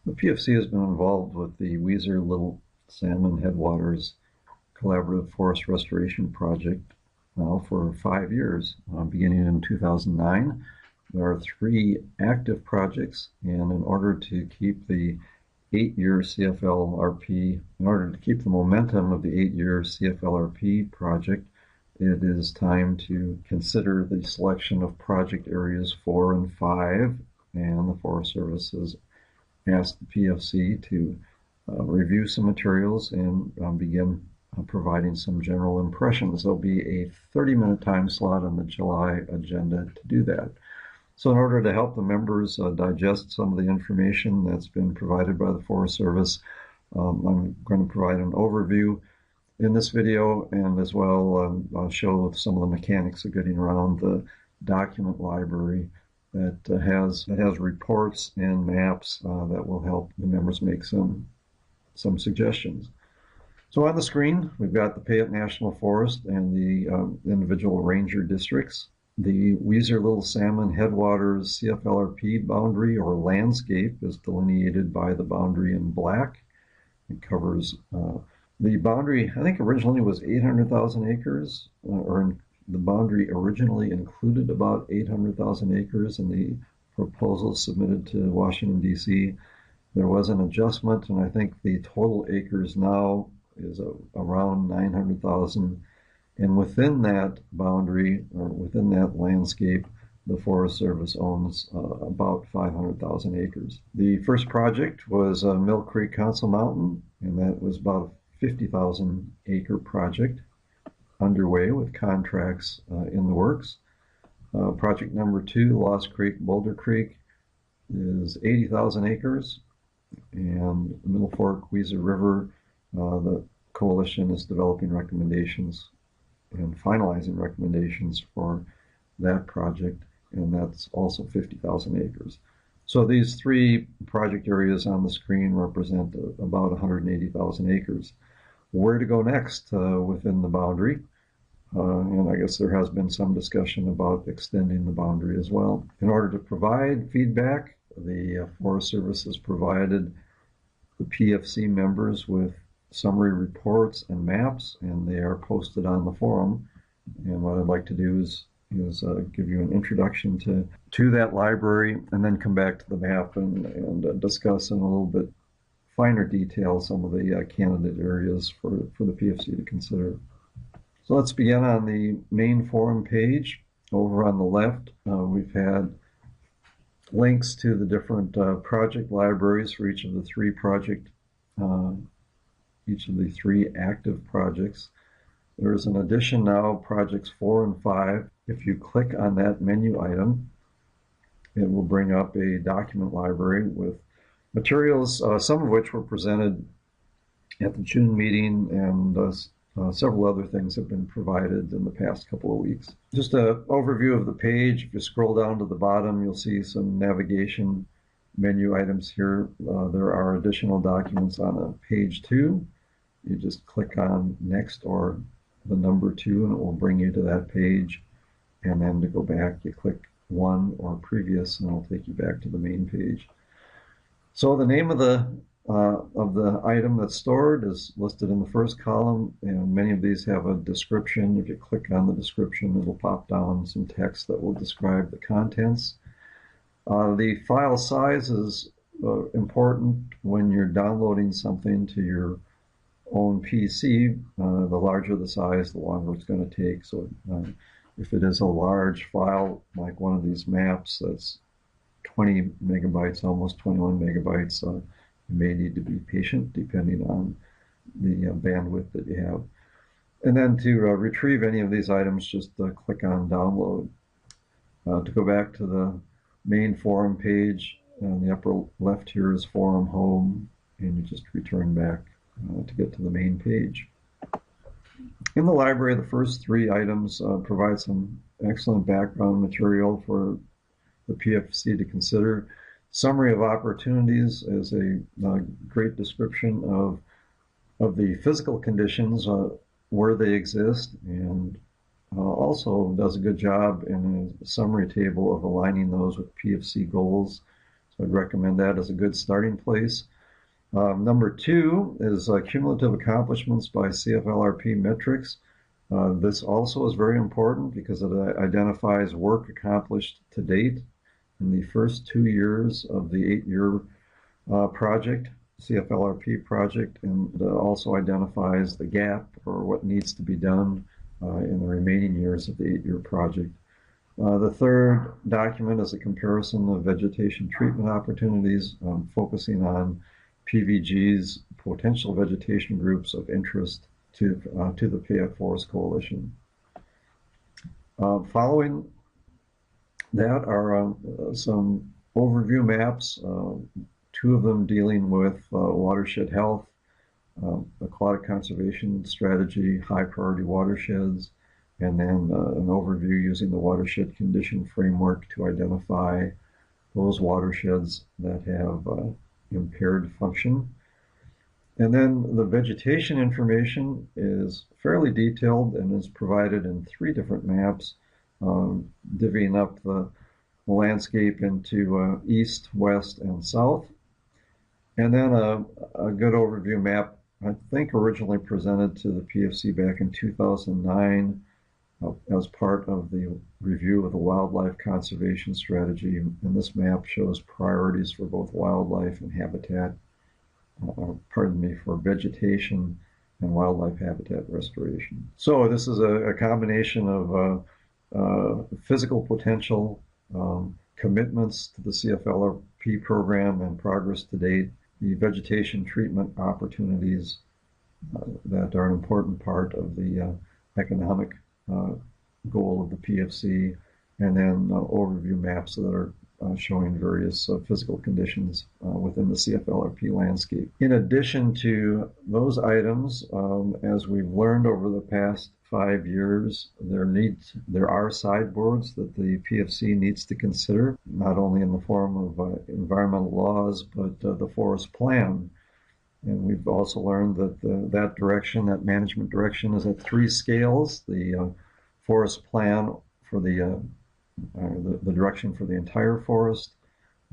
The PFC has been involved with the Weiser Little Salmon Headwaters Collaborative Forest Restoration Project now for 5 years, beginning in 2009. There are 3 active projects, and in order to keep the 8-year CFLRP, in order to keep the momentum of the 8-year CFLRP project, it is time to consider the selection of project areas 4 and 5, and the Forest Service has asked the PFC to review some materials and begin providing some general impressions. There'll be a 30-minute time slot on the July agenda to do that. So in order to help the members digest some of the information that's been provided by the Forest Service, I'm going to provide an overview in this video, and as well I'll show some of the mechanics of getting around the document library that has reports and maps that will help the members make some suggestions. So on the screen, we've got the Payette National Forest and the individual ranger districts. The Weiser Little Salmon Headwaters CFLRP boundary or landscape is delineated by the boundary in black. It covers the boundary, I think originally was 800,000 acres, or the boundary originally included about 800,000 acres in the proposal submitted to Washington, D.C. There was an adjustment, and I think the total acres now is around 900,000. And within that boundary, or within that landscape, the Forest Service owns about 500,000 acres. The first project was Mill Creek Council Mountain, and that was about a 50,000 acre project underway with contracts in the works. Project number 2, Lost Creek, Boulder Creek, is 80,000 acres. And Middle Fork, Weiser River, the coalition is developing recommendations and finalizing recommendations for that project, and that's also 50,000 acres. So these 3 project areas on the screen represent about 180,000 acres. Where to go next within the boundary? And I guess there has been some discussion about extending the boundary as well. In order to provide feedback, the Forest Service has provided the PFC members with summary reports and maps, and they are posted on the forum. And what I'd like to do is give you an introduction to that library, and then come back to the map and discuss in a little bit finer detail some of the candidate areas for the PFC to consider. So let's begin on the main forum page. Over on the left, we've had links to the different project libraries for each of the 3 active projects. There's an addition now, projects 4 and 5. If you click on that menu item, it will bring up a document library with materials, some of which were presented at the June meeting, and several other things have been provided in the past couple of weeks. Just an overview of the page. If you scroll down to the bottom, you'll see some navigation menu items here. There are additional documents on page 2. You just click on next or the number 2, and it will bring you to that page. And then to go back, you click 1 or previous, and it'll take you back to the main page. So the name of the item that's stored is listed in the first column, and many of these have a description. If you click on the description, it'll pop down some text that will describe the contents. The file size is important when you're downloading something to your own PC. The larger the size, the longer it's going to take. So if it is a large file, like one of these maps that's 20 megabytes, almost 21 megabytes, you may need to be patient depending on the bandwidth that you have. And then to retrieve any of these items, just click on download. To go back to the main forum page, in the upper left here is forum home, and you just return back to get to the main page. In the library, the first 3 items provide some excellent background material for the PFC to consider. Summary of opportunities is a great description of the physical conditions where they exist, and also does a good job in a summary table of aligning those with PFC goals. So I'd recommend that as a good starting place. Number two is cumulative accomplishments by CFLRP metrics. This also is very important because it identifies work accomplished to date in the first 2 years of the 8-year project, CFLRP project, and also identifies the gap or what needs to be done in the remaining years of the 8-year project. The third document is a comparison of vegetation treatment opportunities, focusing on PVG's potential vegetation groups of interest to the Payette Forest Coalition. Following that are some overview maps, two of them dealing with watershed health, aquatic conservation strategy, high priority watersheds, and then an overview using the watershed condition framework to identify those watersheds that have impaired function. And then the vegetation information is fairly detailed and is provided in 3 different maps, divvying up the landscape into east, west, and south. And then a good overview map, I think originally presented to the PFC back in 2009 as part of the review of the wildlife conservation strategy. And this map shows priorities for both wildlife and habitat, for vegetation and wildlife habitat restoration. So this is a combination of physical potential, commitments to the CFLRP program and progress to date, the vegetation treatment opportunities that are an important part of the economic goal of the PFC, and then overview maps that are showing various physical conditions within the CFLRP landscape. In addition to those items, as we've learned over the past 5 years, there are sideboards that the PFC needs to consider, not only in the form of environmental laws, but the forest plan. And we've also learned that that management direction is at 3 scales: the forest plan for the direction for the entire forest,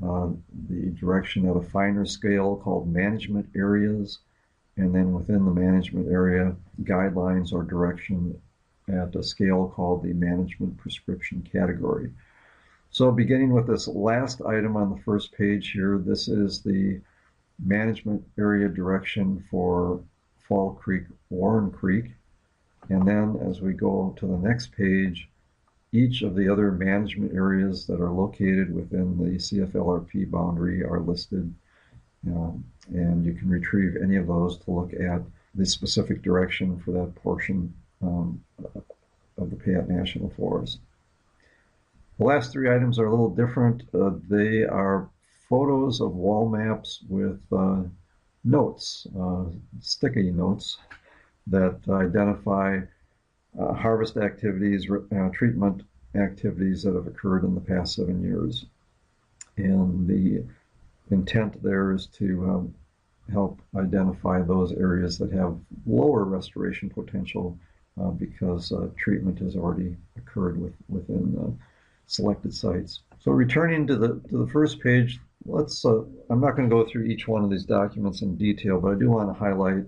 the direction at a finer scale called management areas, and then within the management area, guidelines or direction at a scale called the management prescription category. So beginning with this last item on the first page here, this is the management area direction for Fall Creek, Warren Creek. And then as we go to the next page, each of the other management areas that are located within the CFLRP boundary are listed, and you can retrieve any of those to look at the specific direction for that portion of the Payette National Forest. The last 3 items are a little different. They are photos of wall maps with notes, sticky notes, that identify harvest activities, treatment activities that have occurred in the past 7 years. And the intent there is to help identify those areas that have lower restoration potential because treatment has already occurred within selected sites. So returning to the first page, I'm not going to go through each one of these documents in detail, but I do want to highlight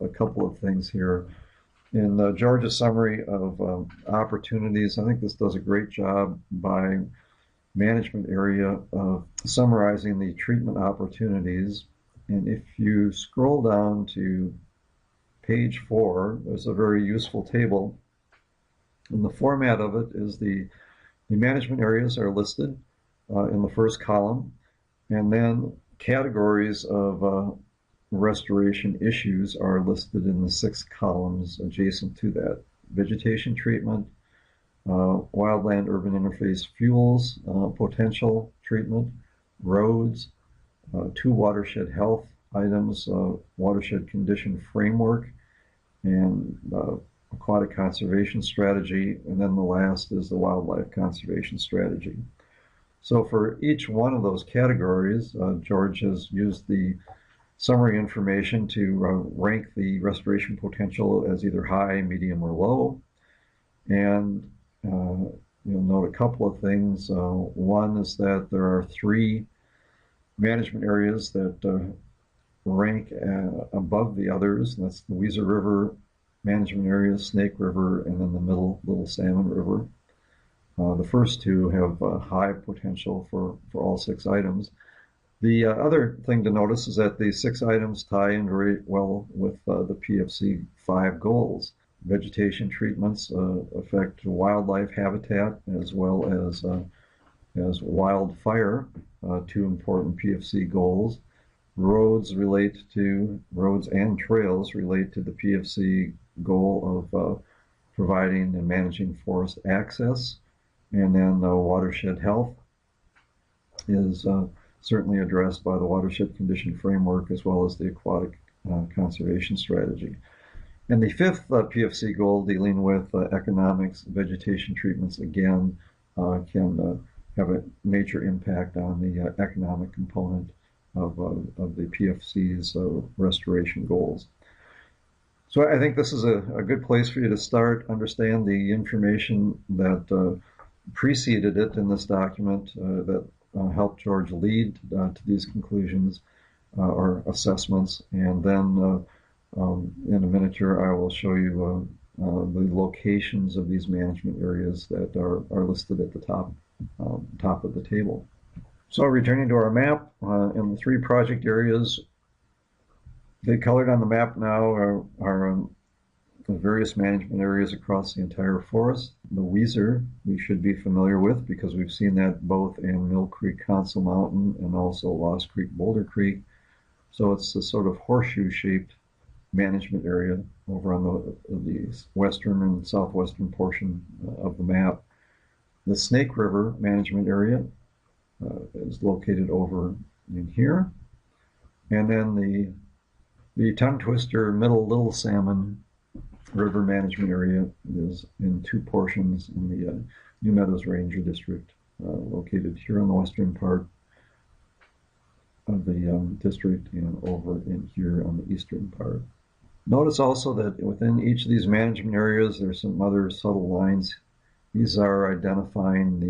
a couple of things here. In George's summary of opportunities, I think this does a great job by management area of summarizing the treatment opportunities. And if you scroll down to page 4, there's a very useful table. And the format of it is the management areas are listed in the first column, and then categories of restoration issues are listed in the 6 columns adjacent to that: vegetation treatment, wildland-urban interface fuels, potential treatment, roads, 2 watershed health items, watershed condition framework, and aquatic conservation strategy, and then the last is the wildlife conservation strategy. So for each one of those categories, George has used the summary information to rank the restoration potential as either high, medium, or low. And you'll note a couple of things. One is that there are 3 management areas that rank above the others. That's the Weezer River management area, Snake River, and then the middle Little Salmon River. The first two have high potential for all 6 items. The other thing to notice is that the 6 items tie in very well with the PFC 5 goals. Vegetation treatments affect wildlife habitat as well as wildfire, 2 important PFC goals. Roads and trails relate to the PFC goal of providing and managing forest access. And then watershed health is certainly addressed by the watershed condition framework as well as the aquatic conservation strategy. And the 5th PFC goal, dealing with economics, vegetation treatments, again, can have a major impact on the economic component of the PFC's restoration goals. So I think this is a good place for you to start, understand the information that preceded it in this document that helped George lead to these conclusions or assessments. And then in a minute here, I will show you the locations of these management areas that are listed at the top of the table. So returning to our map, in the 3 project areas, they colored on the map now are the various management areas across the entire forest. The Weezer we should be familiar with because we've seen that both in Mill Creek, Council Mountain, and also Lost Creek, Boulder Creek. So it's a sort of horseshoe-shaped management area over on the western and southwestern portion of the map. The Snake River management area is located over in here. And then the tongue twister middle Little Salmon River management area is in 2 portions in the New Meadows Ranger District, located here on the western part of the district and over in here on the eastern part. Notice also that within each of these management areas, there's some other subtle lines. These are identifying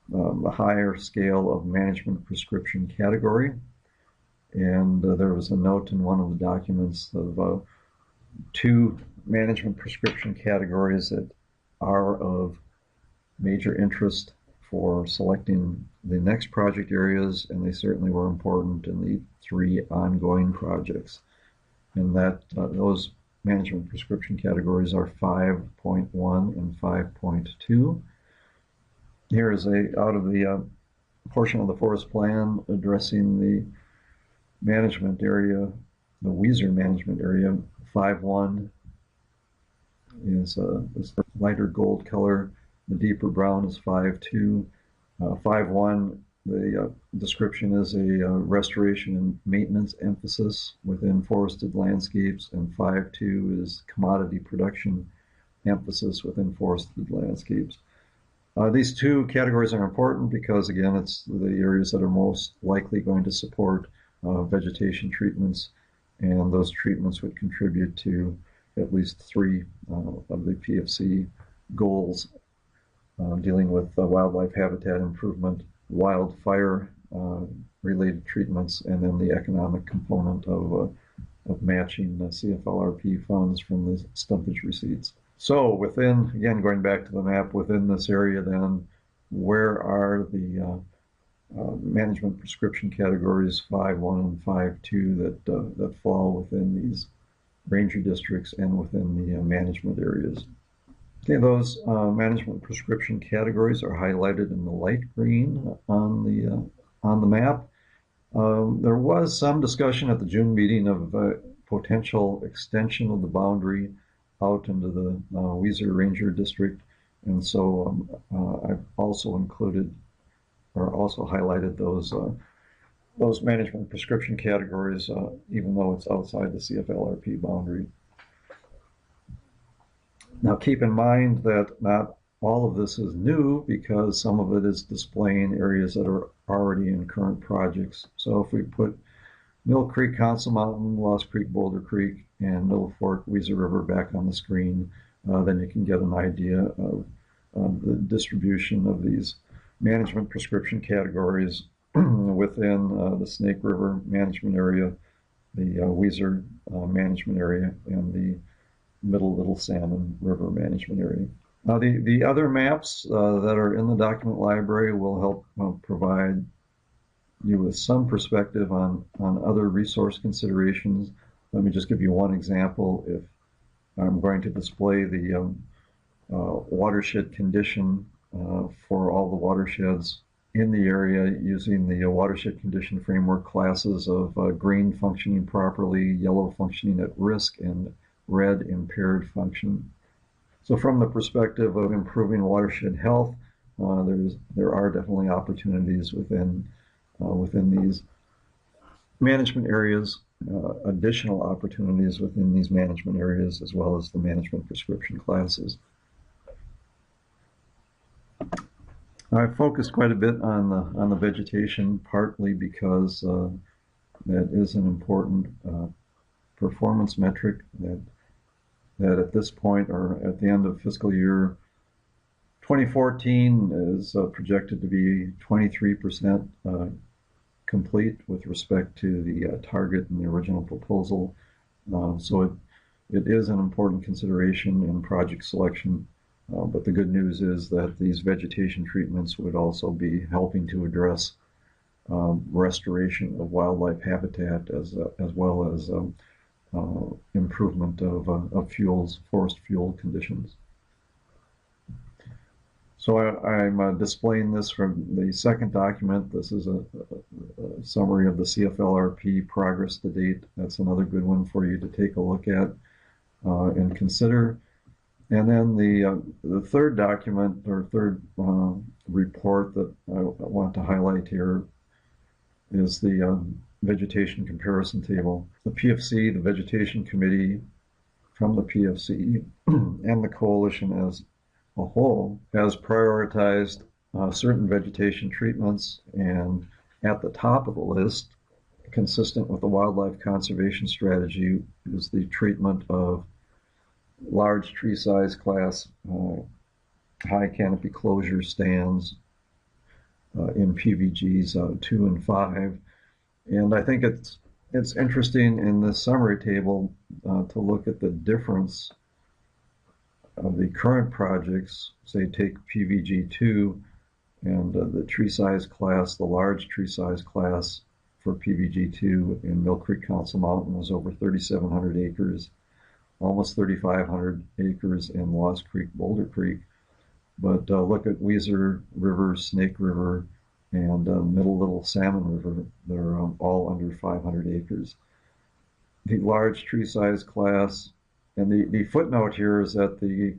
the higher scale of management prescription category. And there was a note in one of the documents of 2 management prescription categories that are of major interest for selecting the next project areas, and they certainly were important in the 3 ongoing projects. And that those management prescription categories are 5.1 and 5.2. Here is out of the portion of the forest plan addressing the management area, the Weezer management area. 5.1 is this lighter gold color. The deeper brown is 5.2. 5.1, the description is a restoration and maintenance emphasis within forested landscapes, and 5.2 is commodity production emphasis within forested landscapes. These 2 categories are important because, again, it's the areas that are most likely going to support vegetation treatments, and those treatments would contribute to at least 3 of the PFC goals dealing with wildlife habitat improvement, wildfire related treatments, and then the economic component of matching CFLRP funds from the stumpage receipts. So within, again, going back to the map, within this area then, where are the management prescription categories 5.1 and 5.2 that fall within these ranger districts and within the management areas? Okay, those management prescription categories are highlighted in the light green on the map. There was some discussion at the June meeting of potential extension of the boundary out into the Weezer Ranger District, and so I've also included or also highlighted those management prescription categories, even though it's outside the CFLRP boundary. Now keep in mind that not all of this is new because some of it is displaying areas that are already in current projects. So if we put Mill Creek, Council Mountain, Lost Creek, Boulder Creek, and Middle Fork, Weezer River back on the screen, then you can get an idea of the distribution of these management prescription categories within the Snake River management area, the Weiser management area, and the Middle Little Salmon River management area. Now, the other maps that are in the document library will help provide you with some perspective on other resource considerations. Let me just give you one example. If I'm going to display the watershed condition for all the watersheds in the area using the watershed condition framework classes of green functioning properly, yellow functioning at risk, and red impaired function. So from the perspective of improving watershed health, there are definitely opportunities within these management areas, additional opportunities within these management areas, as well as the management prescription classes. I focused quite a bit on the vegetation, partly because that is an important performance metric that at this point, or at the end of fiscal year 2014, is projected to be 23% complete with respect to the target in the original proposal. So it is an important consideration in project selection. But the good news is that these vegetation treatments would also be helping to address restoration of wildlife habitat as well as improvement of fuels, forest fuel conditions. So I'm displaying this from the second document. This is a summary of the CFLRP progress to date. That's another good one for you to take a look at and consider. And then the third document, or third report that I want to highlight here, is the vegetation comparison table. The PFC, the Vegetation Committee from the PFC, and the coalition as a whole has prioritized certain vegetation treatments, and at the top of the list, consistent with the wildlife conservation strategy, is the treatment of large tree size class high canopy closure stands in PVGs 2 and 5. And I think it's interesting in this summary table to look at the difference of the current projects. Say take PVG 2 and the tree size class, the large tree size class for PVG 2 in Mill Creek Council Mountain was over 3,700 acres. Almost 3,500 acres in Lost Creek, Boulder Creek. But look at Weiser River, Snake River, and Middle Little Salmon River. They're all under 500 acres. The large tree size class, and the footnote here is that the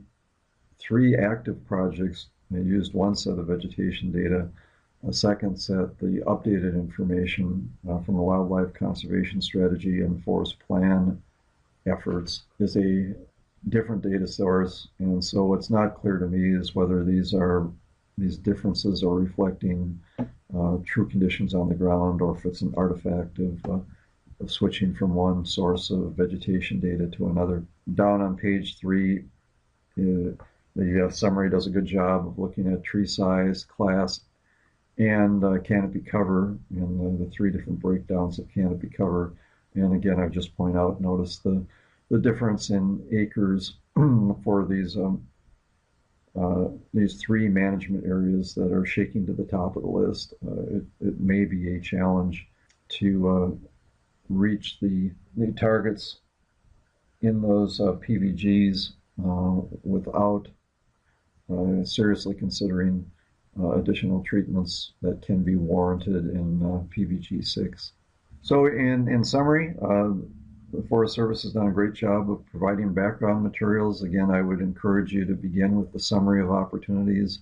3 active projects, they used one set of vegetation data, a second set, the updated information from the Wildlife Conservation Strategy and Forest Plan efforts, is a different data source, and so what's not clear to me is whether these differences are reflecting true conditions on the ground, or if it's an artifact of switching from one source of vegetation data to another. Down on page 3, the summary does a good job of looking at tree size, class, and canopy cover, and the 3 different breakdowns of canopy cover. And again, I just point out, notice the difference in acres for these 3 management areas that are shaking to the top of the list. It may be a challenge to reach the targets in those PVGs without seriously considering additional treatments that can be warranted in PVG 6. So in summary, the Forest Service has done a great job of providing background materials. Again, I would encourage you to begin with the summary of opportunities.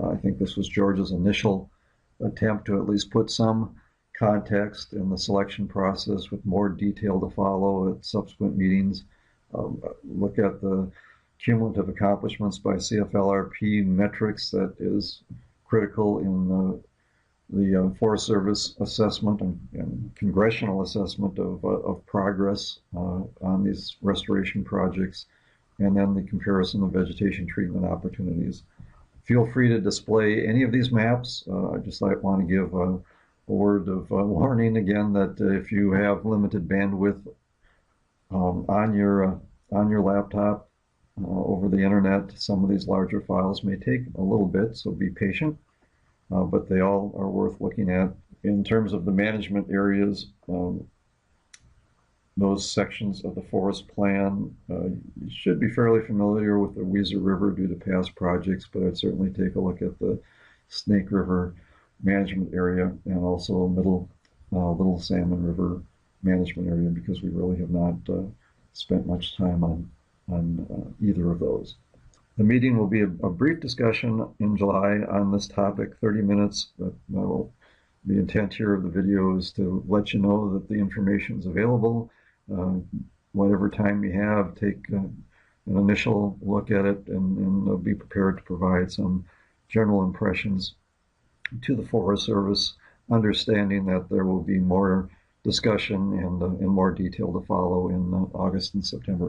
I think this was George's initial attempt to at least put some context in the selection process, with more detail to follow at subsequent meetings. Look at the cumulative accomplishments by CFLRP metrics that is critical in the Forest Service assessment and congressional assessment of progress on these restoration projects, and then the comparison of vegetation treatment opportunities. Feel free to display any of these maps. I just want to give word of warning again that if you have limited bandwidth on your laptop over the internet, some of these larger files may take a little bit, so be patient. But they all are worth looking at. In terms of the management areas, those sections of the forest plan, you should be fairly familiar with the Weezer River due to past projects, but I'd certainly take a look at the Snake River management area and also Little Salmon River management area, because we really have not spent much time on either of those. The meeting will be a brief discussion in July on this topic, 30 minutes, but the intent here of the video is to let you know that the information is available. Whatever time you have, take an initial look at it and be prepared to provide some general impressions to the Forest Service, understanding that there will be more discussion and more detail to follow in August and September.